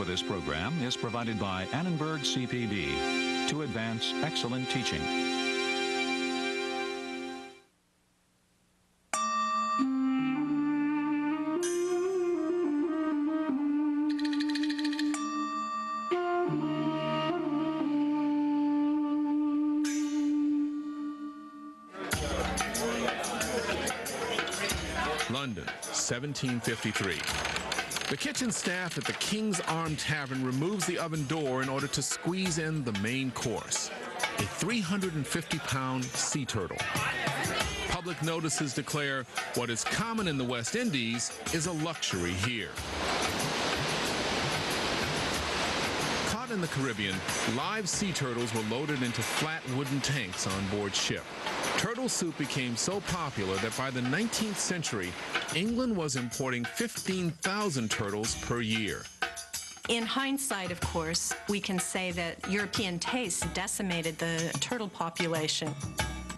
for this program is provided by Annenberg CPD to advance excellent teaching. London, 1753. The kitchen staff at the King's Arm Tavern removes the oven door in order to squeeze in the main course, a 350-pound sea turtle. Public notices declare what is common in the West Indies is a luxury here. Caught in the Caribbean, live sea turtles were loaded into flat wooden tanks on board ship. Turtle soup became so popular that by the 19th century, England was importing 15,000 turtles per year. In hindsight, of course, we can say that European tastes decimated the turtle population.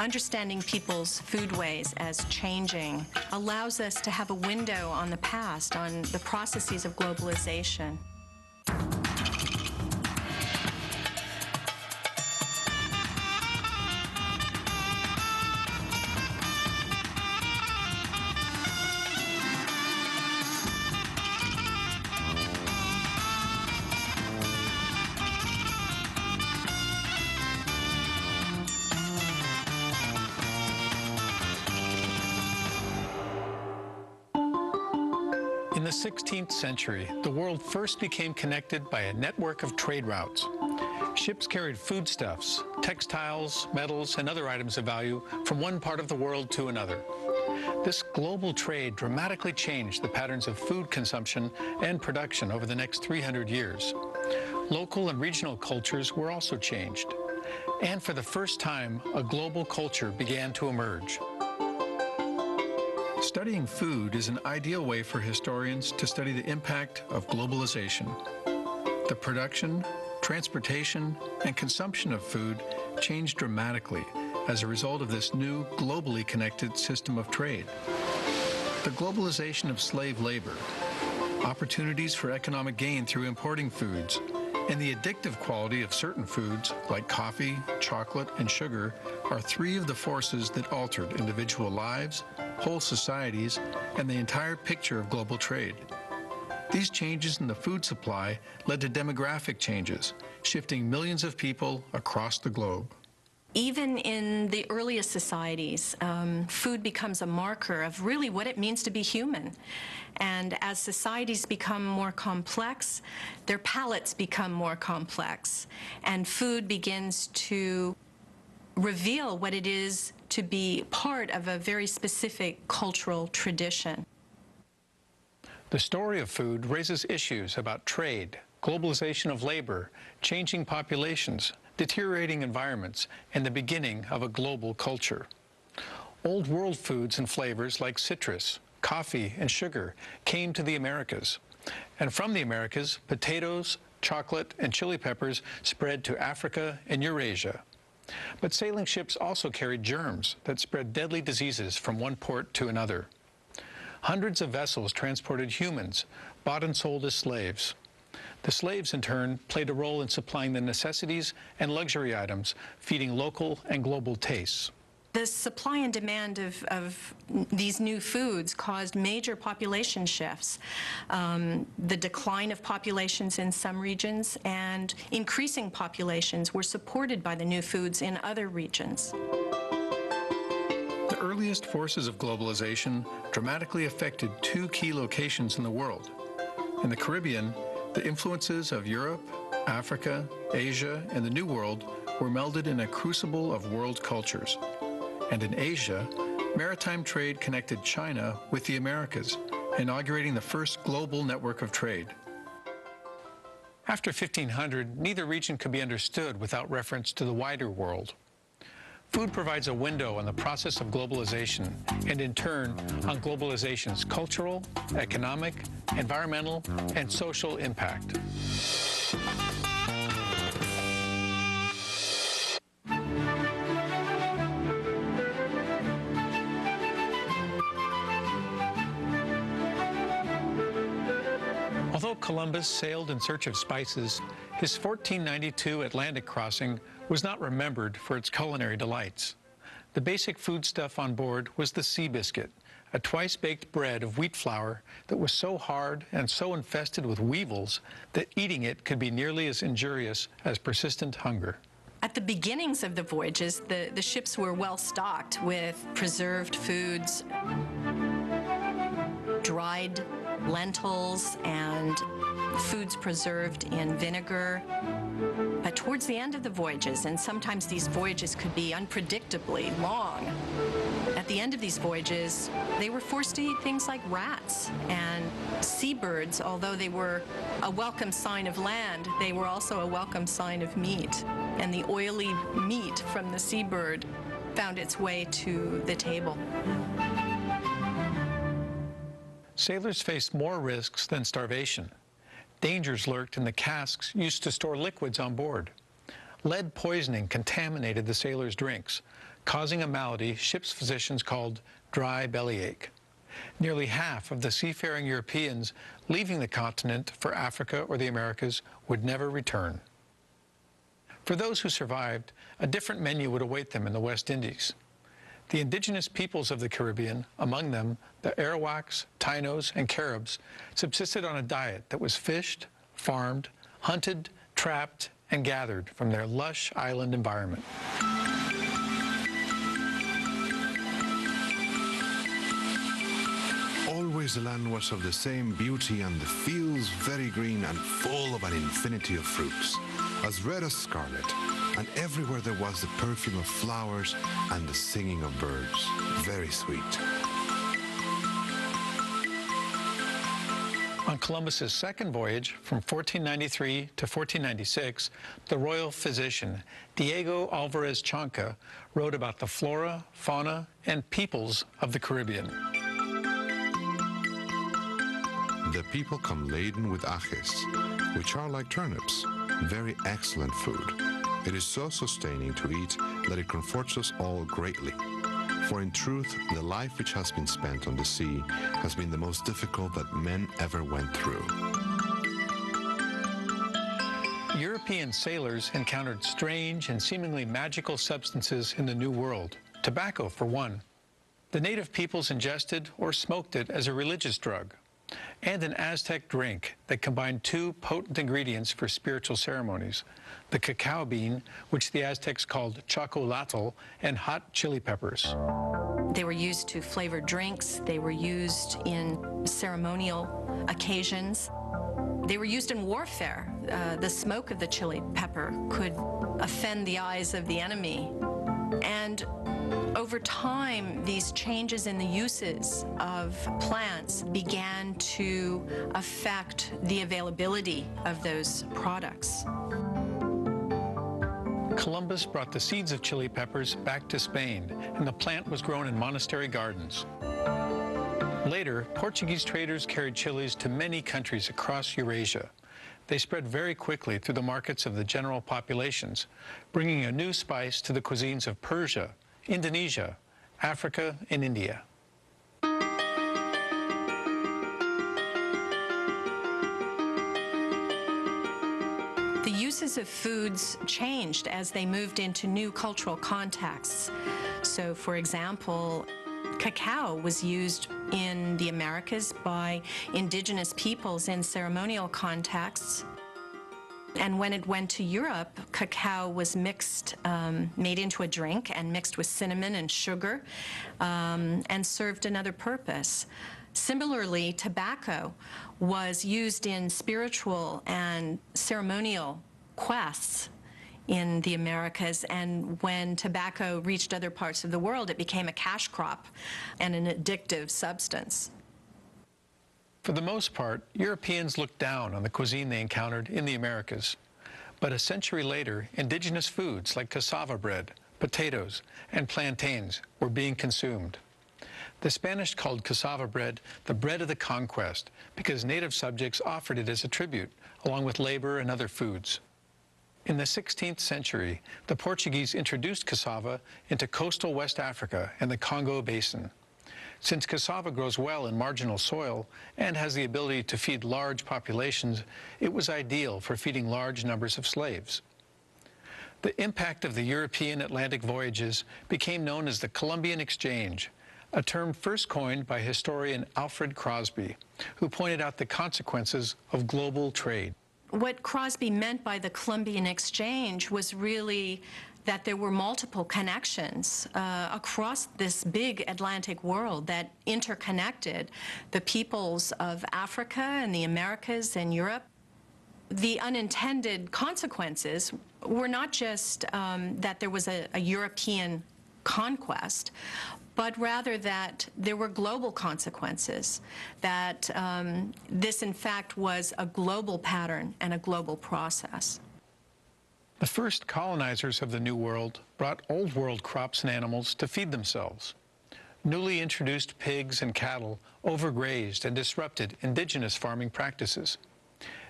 Understanding people's foodways as changing allows us to have a window on the past, on the processes of globalization. In the 16th century, the world first became connected by a network of trade routes. Ships carried foodstuffs, textiles, metals, and other items of value from one part of the world to another. This global trade dramatically changed the patterns of food consumption and production over the next 300 years. Local and regional cultures were also changed. And for the first time, a global culture began to emerge. Studying food is an ideal way for historians to study the impact of globalization. The production, transportation, and consumption of food changed dramatically as a result of this new globally connected system of trade. The globalization of slave labor, opportunities for economic gain through importing foods, and the addictive quality of certain foods like coffee, chocolate, and sugar are three of the forces that altered individual lives, whole societies, and the entire picture of global trade. These changes in the food supply led to demographic changes, shifting millions of people across the globe. Even in the earliest societies, food becomes a marker of really what it means to be human. And as societies become more complex, their palates become more complex, and food begins to reveal what it is to be part of a very specific cultural tradition. The story of food raises issues about trade, globalization of labor, changing populations, deteriorating environments, and the beginning of a global culture. Old world foods and flavors like citrus, coffee, and sugar came to the Americas. And from the Americas, potatoes, chocolate, and chili peppers spread to Africa and Eurasia. But sailing ships also carried germs that spread deadly diseases from one port to another. Hundreds of vessels transported humans, bought and sold as slaves. The slaves, in turn, played a role in supplying the necessities and luxury items, feeding local and global tastes. The supply and demand of these new foods caused major population shifts. The decline of populations in some regions and increasing populations were supported by the new foods in other regions. The earliest forces of globalization dramatically affected two key locations in the world. In the Caribbean, the influences of Europe, Africa, Asia, and the New World were melded in a crucible of world cultures. And in Asia, maritime trade connected China with the Americas, inaugurating the first global network of trade. After 1500, neither region could be understood without reference to the wider world. Food provides a window on the process of globalization, and in turn, on globalization's cultural, economic, environmental, and social impact. Although Columbus sailed in search of spices, his 1492 Atlantic crossing was not remembered for its culinary delights. The basic foodstuff on board was the sea biscuit, a twice-baked bread of wheat flour that was so hard and so infested with weevils that eating it could be nearly as injurious as persistent hunger. At the beginnings of the voyages, the ships were well stocked with preserved foods, dried lentils, and foods preserved in vinegar. But towards the end of the voyages, and sometimes these voyages could be unpredictably long, at the end of these voyages, they were forced to eat things like rats and seabirds. Although they were a welcome sign of land, they were also a welcome sign of meat. And the oily meat from the seabird found its way to the table. Sailors faced more risks than starvation. Dangers lurked in the casks used to store liquids on board. Lead poisoning contaminated the sailors' drinks, causing a malady ship's physicians called dry bellyache. Nearly half of the seafaring Europeans leaving the continent for Africa or the Americas would never return. For those who survived, a different menu would await them in the West Indies. The indigenous peoples of the Caribbean, among them the Arawaks, Tainos, and Caribs, subsisted on a diet that was fished, farmed, hunted, trapped, and gathered from their lush island environment. Always the land was of the same beauty, and the fields very green and full of an infinity of fruits, as red as scarlet, and everywhere there was the perfume of flowers and the singing of birds, very sweet. On Columbus's second voyage, from 1493 to 1496, the royal physician, Diego Alvarez Chanca, wrote about the flora, fauna, and peoples of the Caribbean. The people come laden with ajes, which are like turnips, very excellent food. It is so sustaining to eat that it comforts us all greatly. For in truth, the life which has been spent on the sea has been the most difficult that men ever went through. European sailors encountered strange and seemingly magical substances in the New World. Tobacco, for one. The native peoples ingested or smoked it as a religious drug. And an Aztec drink that combined two potent ingredients for spiritual ceremonies, the cacao bean, which the Aztecs called chocolatl, and hot chili peppers. They were used to flavor drinks. They were used in ceremonial occasions. They were used in warfare. The smoke of the chili pepper could offend the eyes of the enemy. And over time, these changes in the uses of plants began to affect the availability of those products. Columbus brought the seeds of chili peppers back to Spain, and the plant was grown in monastery gardens. Later, Portuguese traders carried chilies to many countries across Eurasia. They spread very quickly through the markets of the general populations, bringing a new spice to the cuisines of Persia, Indonesia, Africa, and India. The uses of foods changed as they moved into new cultural contexts. So, for example, cacao was used in the Americas by indigenous peoples in ceremonial contexts. And when it went to Europe, cacao was mixed, made into a drink and mixed with cinnamon and sugar, and served another purpose. Similarly, tobacco was used in spiritual and ceremonial quests in the Americas, and when tobacco reached other parts of the world, it became a cash crop and an addictive substance. For the most part, Europeans looked down on the cuisine they encountered in the Americas. But a century later, indigenous foods like cassava bread, potatoes, and plantains were being consumed. The Spanish called cassava bread the bread of the conquest because native subjects offered it as a tribute, along with labor and other foods. In the 16th century, the Portuguese introduced cassava into coastal West Africa and the Congo Basin. Since cassava grows well in marginal soil and has the ability to feed large populations, it was ideal for feeding large numbers of slaves. The impact of the European Atlantic voyages became known as the Columbian Exchange, a term first coined by historian Alfred Crosby, who pointed out the consequences of global trade. What Crosby meant by the Columbian Exchange was really that there were multiple connections across this big Atlantic world that interconnected the peoples of Africa and the Americas and Europe. The unintended consequences were not just that there was a European conquest, but rather that there were global consequences, that this in fact was a global pattern and a global process. The first colonizers of the New World brought Old World crops and animals to feed themselves. Newly introduced pigs and cattle overgrazed and disrupted indigenous farming practices.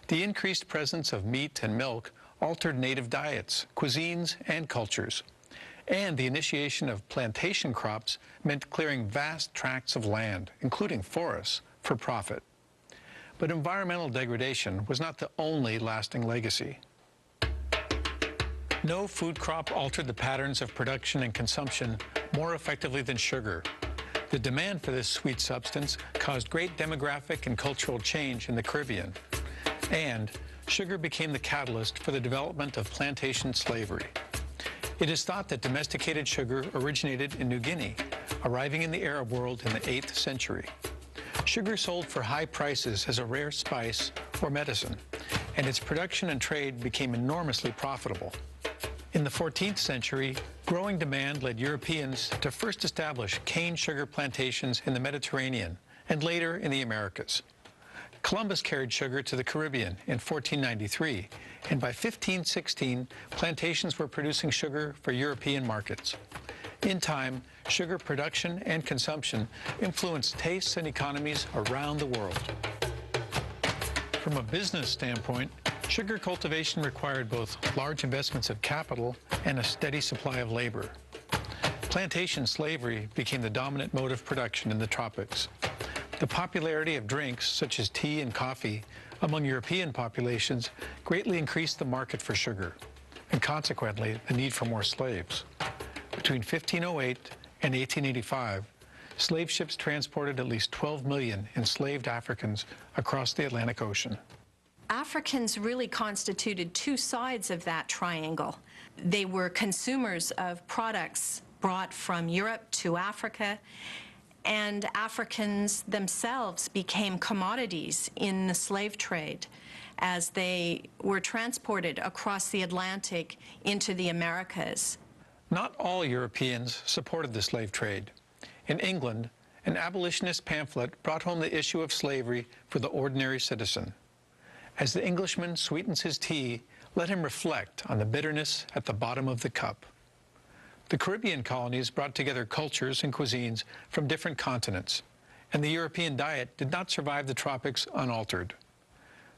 The increased presence of meat and milk altered native diets, cuisines, and cultures. And the initiation of plantation crops meant clearing vast tracts of land, including forests, for profit. But environmental degradation was not the only lasting legacy. No food crop altered the patterns of production and consumption more effectively than sugar. The demand for this sweet substance caused great demographic and cultural change in the Caribbean. And sugar became the catalyst for the development of plantation slavery. It is thought that domesticated sugar originated in New Guinea, arriving in the Arab world in the 8th century. Sugar sold for high prices as a rare spice or medicine, and its production and trade became enormously profitable. In the 14th century, growing demand led Europeans to first establish cane sugar plantations in the Mediterranean and later in the Americas. Columbus carried sugar to the Caribbean in 1493, and by 1516, plantations were producing sugar for European markets. In time, sugar production and consumption influenced tastes and economies around the world. From a business standpoint, sugar cultivation required both large investments of capital and a steady supply of labor. Plantation slavery became the dominant mode of production in the tropics. The popularity of drinks, such as tea and coffee, among European populations greatly increased the market for sugar, and consequently, the need for more slaves. Between 1508 and 1885, slave ships transported at least 12 million enslaved Africans across the Atlantic Ocean. Africans really constituted two sides of that triangle. They were consumers of products brought from Europe to Africa, and Africans themselves became commodities in the slave trade as they were transported across the Atlantic into the Americas. Not all Europeans supported the slave trade. In England, an abolitionist pamphlet brought home the issue of slavery for the ordinary citizen. As the Englishman sweetens his tea, let him reflect on the bitterness at the bottom of the cup. The Caribbean colonies brought together cultures and cuisines from different continents, and the European diet did not survive the tropics unaltered.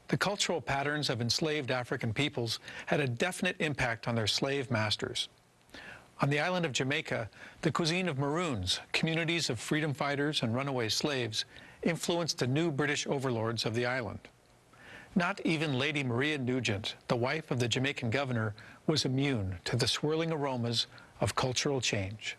The cultural patterns of enslaved African peoples had a definite impact on their slave masters. On the island of Jamaica, the cuisine of Maroons, communities of freedom fighters and runaway slaves, influenced the new British overlords of the island. Not even Lady Maria Nugent, the wife of the Jamaican governor, was immune to the swirling aromas of cultural change.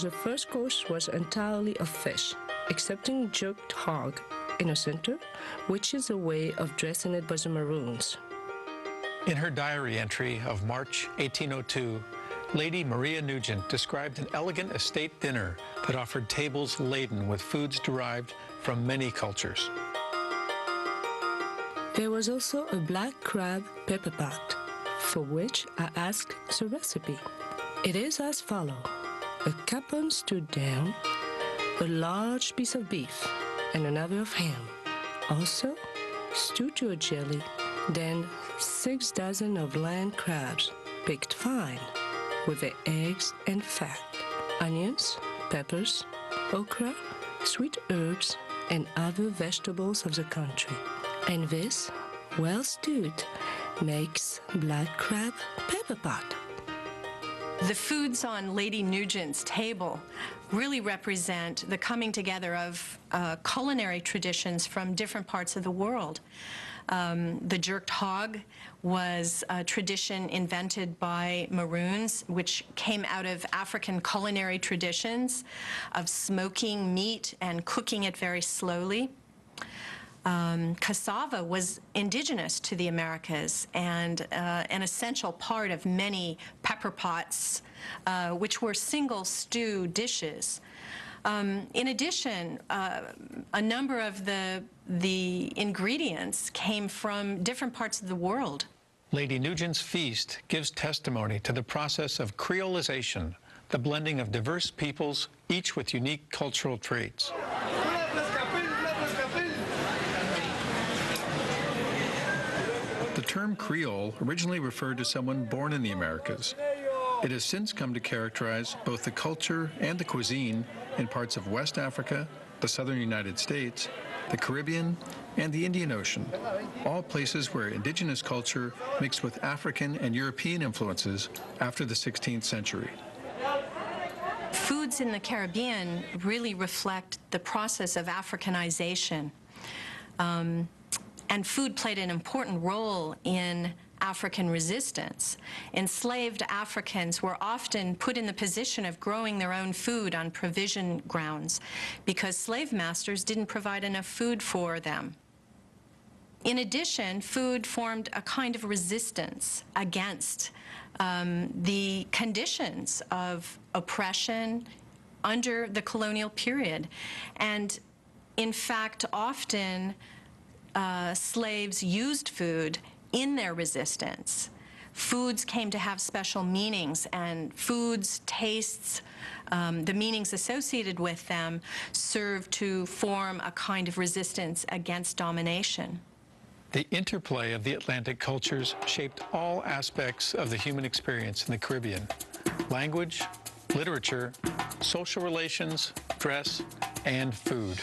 The first course was entirely of fish, excepting jerked hog in the center, which is a way of dressing it by the Maroons. In her diary entry of March 1802, Lady Maria Nugent described an elegant estate dinner that offered tables laden with foods derived from many cultures. There was also a black crab pepper pot, for which I asked the recipe. It is as follows: a capon stewed down, a large piece of beef, and another of ham. Also, stewed to a jelly, then 6 dozen of land crabs, picked fine, with their eggs and fat, onions, peppers, okra, sweet herbs, and other vegetables of the country. And this, well stewed, makes black crab pepper pot. The foods on Lady Nugent's table really represent the coming together of culinary traditions from different parts of the world. The jerked hog was a tradition invented by Maroons, which came out of African culinary traditions of smoking meat and cooking it very slowly. Cassava was indigenous to the Americas and an essential part of many pepper pots, which were single stew dishes. In addition, a number of the ingredients came from different parts of the world. Lady Nugent's feast gives testimony to the process of creolization, the blending of diverse peoples, each with unique cultural traits. The term Creole originally referred to someone born in the Americas. It has since come to characterize both the culture and the cuisine in parts of West Africa, the southern United States, the Caribbean, and the Indian Ocean, all places where indigenous culture mixed with African and European influences after the 16th century. Foods in the Caribbean really reflect the process of Africanization. And food played an important role in African resistance. Enslaved Africans were often put in the position of growing their own food on provision grounds because slave masters didn't provide enough food for them. In addition, food formed a kind of resistance against the conditions of oppression under the colonial period. And in fact, often slaves used food in their resistance. Foods came to have special meanings, and foods, tastes, the meanings associated with them served to form a kind of resistance against domination. The interplay of the Atlantic cultures shaped all aspects of the human experience in the Caribbean: language, literature, social relations, dress, and food.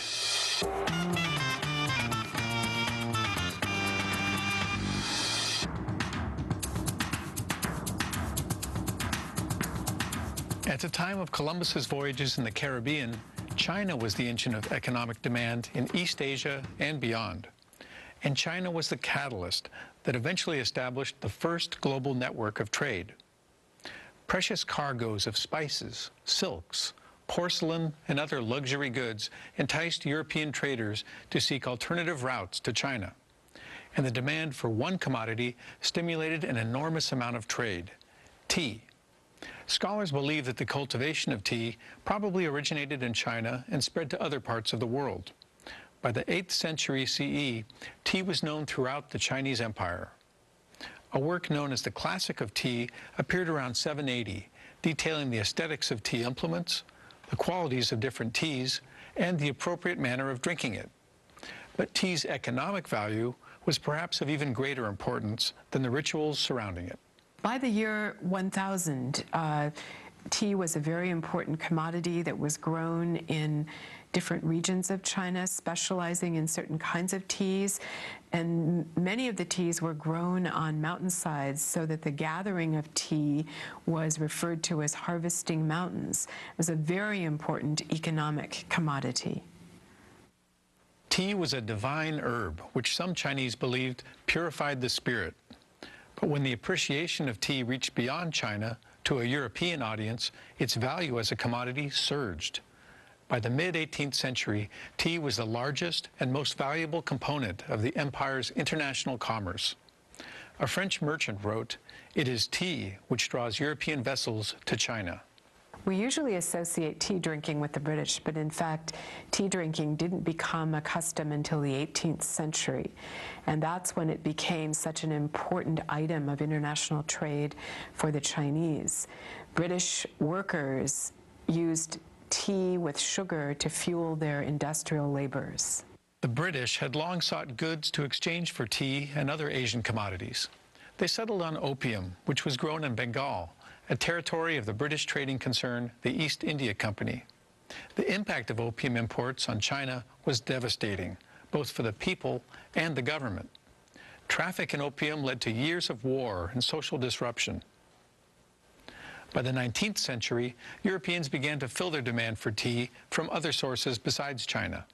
At the time of Columbus's voyages in the Caribbean, China was the engine of economic demand in East Asia and beyond. And China was the catalyst that eventually established the first global network of trade. Precious cargoes of spices, silks, porcelain, and other luxury goods enticed European traders to seek alternative routes to China. And the demand for one commodity stimulated an enormous amount of trade: tea. Scholars believe that the cultivation of tea probably originated in China and spread to other parts of the world. By the 8th century CE, tea was known throughout the Chinese Empire. A work known as the Classic of Tea appeared around 780, detailing the aesthetics of tea implements, the qualities of different teas, and the appropriate manner of drinking it. But tea's economic value was perhaps of even greater importance than the rituals surrounding it. By the year 1000, tea was a very important commodity that was grown in different regions of China, specializing in certain kinds of teas. And many of the teas were grown on mountainsides, so that the gathering of tea was referred to as harvesting mountains. It was a very important economic commodity. Tea was a divine herb, which some Chinese believed purified the spirit. But when the appreciation of tea reached beyond China to a European audience, its value as a commodity surged. By the mid-18th century, tea was the largest and most valuable component of the empire's international commerce. A French merchant wrote, "It is tea which draws European vessels to China." We usually associate tea drinking with the British, but in fact, tea drinking didn't become a custom until the 18th century. And that's when it became such an important item of international trade for the Chinese. British workers used tea with sugar to fuel their industrial labors. The British had long sought goods to exchange for tea and other Asian commodities. They settled on opium, which was grown in Bengal, a territory of the British trading concern, the East India Company. The impact of opium imports on China was devastating, both for the people and the government. Traffic in opium led to years of war and social disruption. By the 19th century, Europeans began to fill their demand for tea from other sources besides China.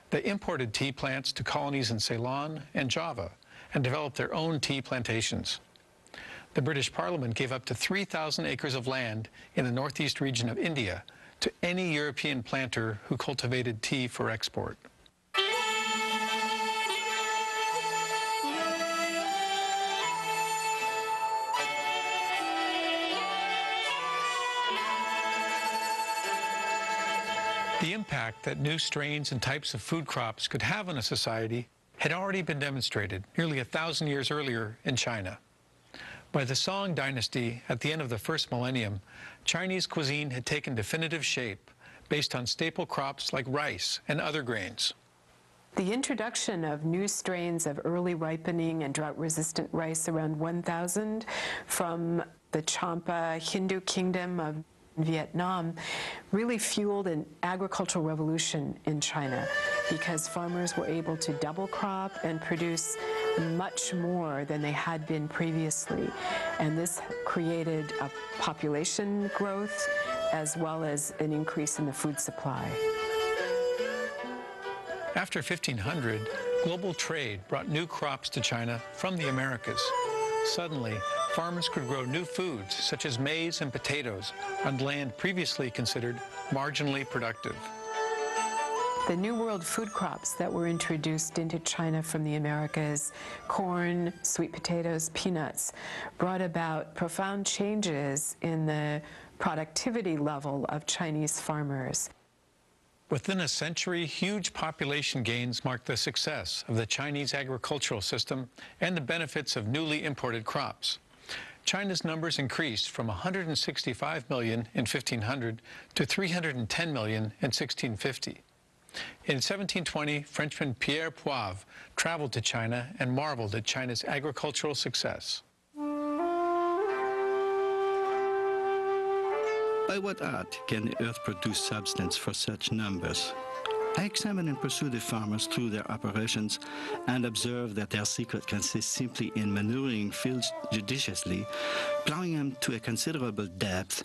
They imported tea plants to colonies in Ceylon and Java and developed their own tea plantations. The British Parliament gave up to 3,000 acres of land in the northeast region of India to any European planter who cultivated tea for export. The impact that new strains and types of food crops could have on a society had already been demonstrated nearly 1,000 years earlier in China. By the Song dynasty, at the end of the first millennium, Chinese cuisine had taken definitive shape based on staple crops like rice and other grains. The introduction of new strains of early ripening and drought-resistant rice around 1000 from the Champa Hindu kingdom of Vietnam really fueled an agricultural revolution in China because farmers were able to double crop and produce much more than they had been previously. And this created a population growth as well as an increase in the food supply. After 1500, global trade brought new crops to China from the Americas. Suddenly, farmers could grow new foods such as maize and potatoes on land previously considered marginally productive. The New World food crops that were introduced into China from the Americas, corn, sweet potatoes, peanuts, brought about profound changes in the productivity level of Chinese farmers. Within a century, huge population gains marked the success of the Chinese agricultural system and the benefits of newly imported crops. China's numbers increased from 165 million in 1500 to 310 million in 1650. In 1720, Frenchman Pierre Poivre traveled to China and marveled at China's agricultural success. By what art can the earth produce substance for such numbers? I examine and pursue the farmers through their operations and observe that their secret consists simply in manuring fields judiciously, plowing them to a considerable depth,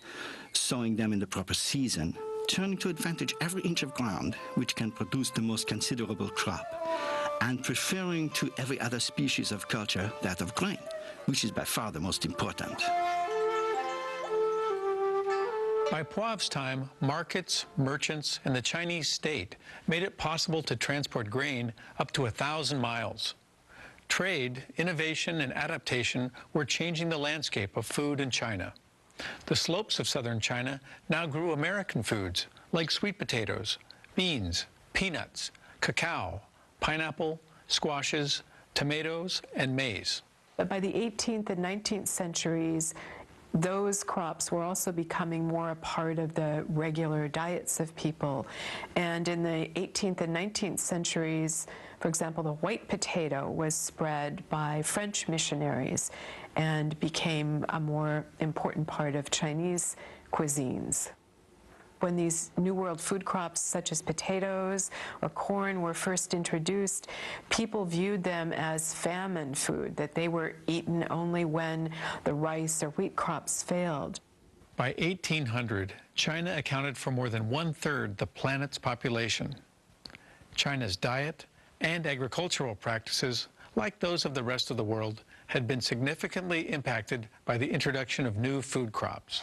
sowing them in the proper season, turning to advantage every inch of ground which can produce the most considerable crop, and preferring to every other species of culture that of grain, which is by far the most important. By Poivre's time, markets, merchants, and the Chinese state made it possible to transport grain up to 1,000 miles. Trade, innovation, and adaptation were changing the landscape of food in China. The slopes of southern China now grew American foods like sweet potatoes, beans, peanuts, cacao, pineapple, squashes, tomatoes, and maize. But by the 18th and 19th centuries, those crops were also becoming more a part of the regular diets of people. And in the 18th and 19th centuries, for example, the white potato was spread by French missionaries and became a more important part of Chinese cuisines. When these New World food crops such as potatoes or corn were first introduced, people viewed them as famine food, that they were eaten only when the rice or wheat crops failed. By 1800, China accounted for more than 1/3 the planet's population. China's diet and agricultural practices, like those of the rest of the world, had been significantly impacted by the introduction of new food crops.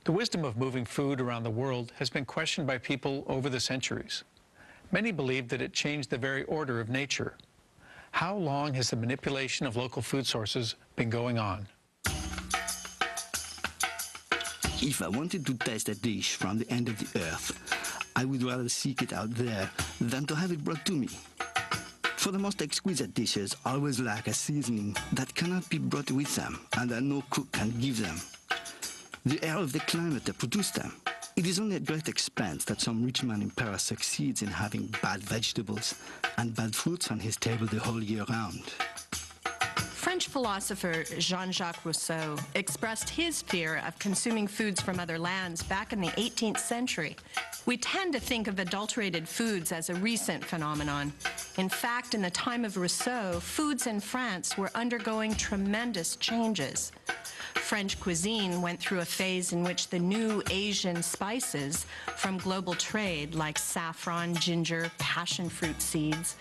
The wisdom of moving food around the world has been questioned by people over the centuries. Many believe that it changed the very order of nature. How long has the manipulation of local food sources been going on? If I wanted to taste a dish from the end of the earth, I would rather seek it out there than to have it brought to me. For the most exquisite dishes always lack a seasoning that cannot be brought with them and that no cook can give them. The air of the climate that produced them. It is only at great expense that some rich man in Paris succeeds in having bad vegetables and bad fruits on his table the whole year round. French philosopher Jean-Jacques Rousseau expressed his fear of consuming foods from other lands back in the 18th century. We tend to think of adulterated foods as a recent phenomenon. In fact, in the time of Rousseau, foods in France were undergoing tremendous changes. French cuisine went through a phase in which the new Asian spices from global trade, like saffron, ginger, passion fruit seeds,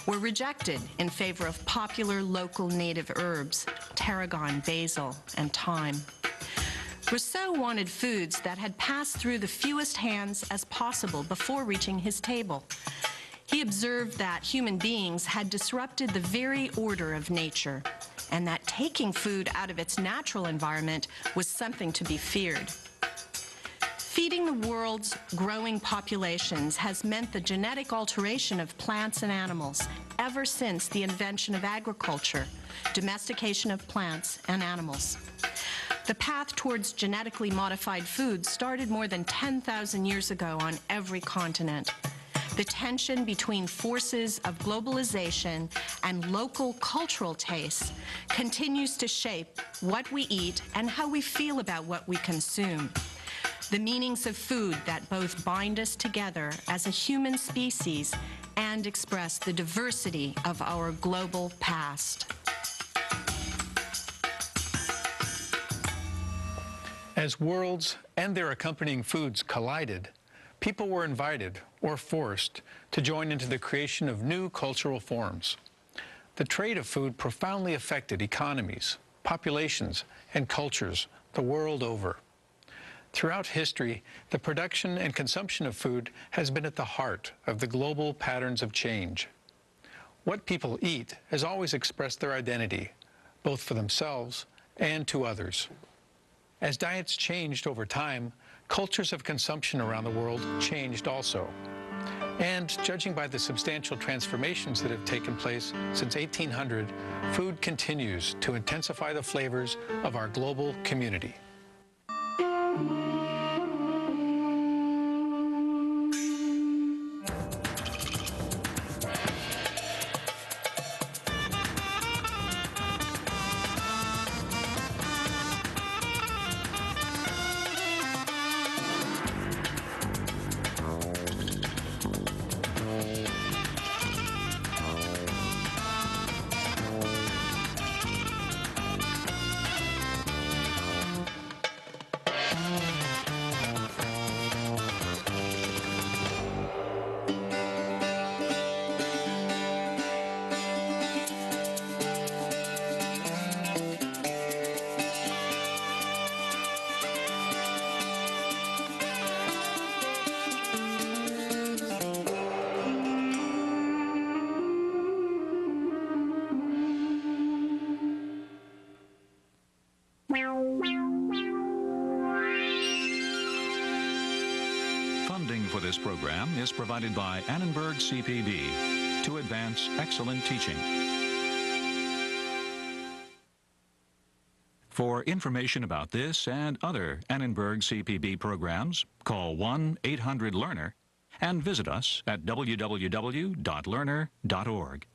were rejected in favor of popular local native herbs, tarragon, basil, and thyme. Rousseau wanted foods that had passed through the fewest hands as possible before reaching his table. He observed that human beings had disrupted the very order of nature, and that taking food out of its natural environment was something to be feared. Feeding the world's growing populations has meant the genetic alteration of plants and animals ever since the invention of agriculture, domestication of plants and animals. The path towards genetically modified foods started more than 10,000 years ago on every continent. The tension between forces of globalization and local cultural tastes continues to shape what we eat and how we feel about what we consume. The meanings of food that both bind us together as a human species and express the diversity of our global past. As worlds and their accompanying foods collided, people were invited or forced to join into the creation of new cultural forms. The trade of food profoundly affected economies, populations, and cultures the world over. Throughout history, the production and consumption of food has been at the heart of the global patterns of change. What people eat has always expressed their identity, both for themselves and to others. As diets changed over time, cultures of consumption around the world changed also. And judging by the substantial transformations that have taken place since 1800, food continues to intensify the flavors of our global community. Funding for this program is provided by Annenberg CPB to advance excellent teaching. For information about this and other Annenberg CPB programs, call 1-800-LEARNER and visit us at www.learner.org.